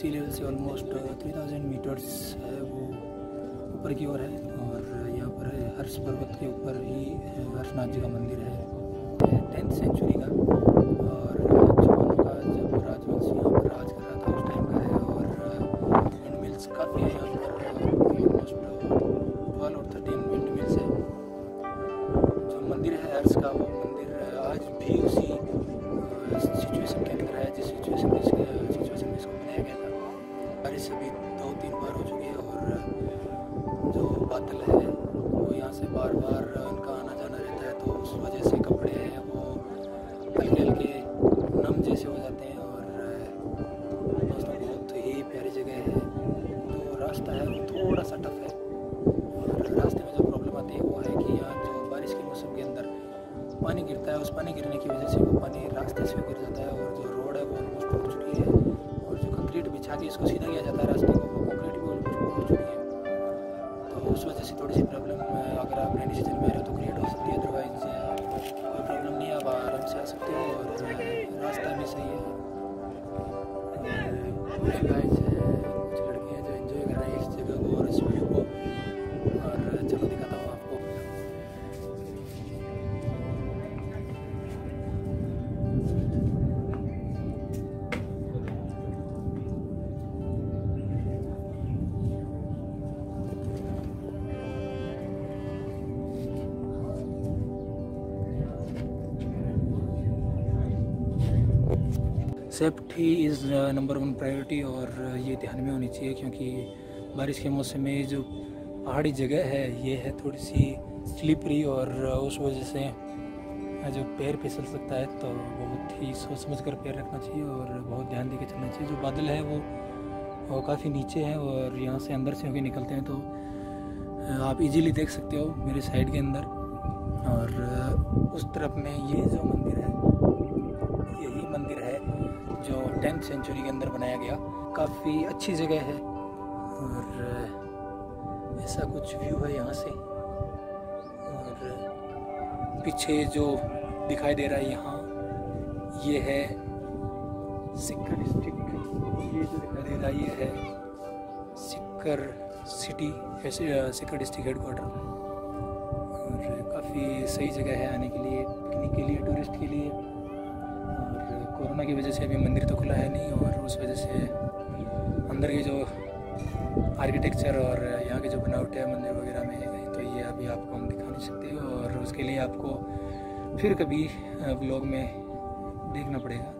सी level से almost 3000 metres है वो ऊपर की ओर है। और यहाँ पर हर्ष पर्वत के ऊपर ही हर्षनाथ जी का मंदिर है, 10th सेंचुरी का। और चौहानों का जब राजवंश यहाँ पर राज कर रहा था उस टाइम का है। और विंड मिल्स काफ़ी है यहाँ पर, ऑलमोस्ट 12 और 13 विंड मिल्स है। जो मंदिर है हर्ष का, वो मंदिर आज भी उसी सिचुएशन के अंदर है जिस सिचुएशन में इसको बनाया गया था। बारिश अभी 2-3 बार हो चुकी है और जो बादल है वो यहाँ से बार बार उनका आना जाना रहता है, तो उस वजह से कपड़े हैं वो हल्के हल्के नम जैसे हो जाते हैं। और दोस्तों बहुत ही प्यारी जगह है। जो रास्ता है वो थोड़ा सा टफ है और रास्ते में जो प्रॉब्लम आती है वो है कि यहाँ जो बारिश के मौसम के अंदर पानी गिरता है, उस पानी गिरने की वजह से वो पानी रास्ते से गिर जाता है और जो रोड है वो ऑलमोस्ट टूट चुकी है। और जो कंक्रीट बिछा के इसको सीधा किया जाता है रास्ते को, वो कंक्रीट भी ऑलमोस्ट टूट चुकी है। तो उस वजह से थोड़ी सी प्रॉब्लम अगर आप रेनी सीजन में आ रहे हो तो क्रिएट हो सकती है। अदरवाइज कोई प्रॉब्लम नहीं है, आप आराम से आ सकते हो और रास्ता भी सही है। कुछ गाइस हैं, कुछ लड़के हैं जो एंजॉय कर रहे हैं इस जगह को और इस व्यू को। और चलो दिखाता हूँ आपको। सेफ्टी इज़ नंबर 1 प्रायोरिटी और ये ध्यान में होनी चाहिए, क्योंकि बारिश के मौसम में जो पहाड़ी जगह है ये है थोड़ी सी स्लिपरी और उस वजह से जो पैर फिसल सकता है। तो बहुत ही सोच समझ कर पैर रखना चाहिए और बहुत ध्यान देकर चलना चाहिए। जो बादल है वो काफ़ी नीचे है और यहाँ से अंदर से होकर निकलते हैं, तो आप इजीली देख सकते हो मेरे साइड के अंदर। और उस तरफ में ये जो मंदिर है, यही मंदिर है जो 10th सेंचुरी के अंदर बनाया गया। काफ़ी अच्छी जगह है और ऐसा कुछ व्यू है यहाँ से। और पीछे जो दिखाई दे रहा है यहाँ, ये है सिक्कर डिस्ट्रिक्ट। ये जो दिखाई दे रहा है ये है सिक्कर सिटी, सिक्कर डिस्ट्रिक्ट हेडक्वार्टर। और काफ़ी सही जगह है आने के लिए, पिकनिक के लिए, टूरिस्ट के लिए। कोरोना की वजह से अभी मंदिर तो खुला है नहीं और उस वजह से अंदर के जो आर्किटेक्चर और यहाँ की जो बनावट है मंदिर वगैरह में, तो ये अभी आपको हम दिखा नहीं सकते और उसके लिए आपको फिर कभी व्लॉग में देखना पड़ेगा।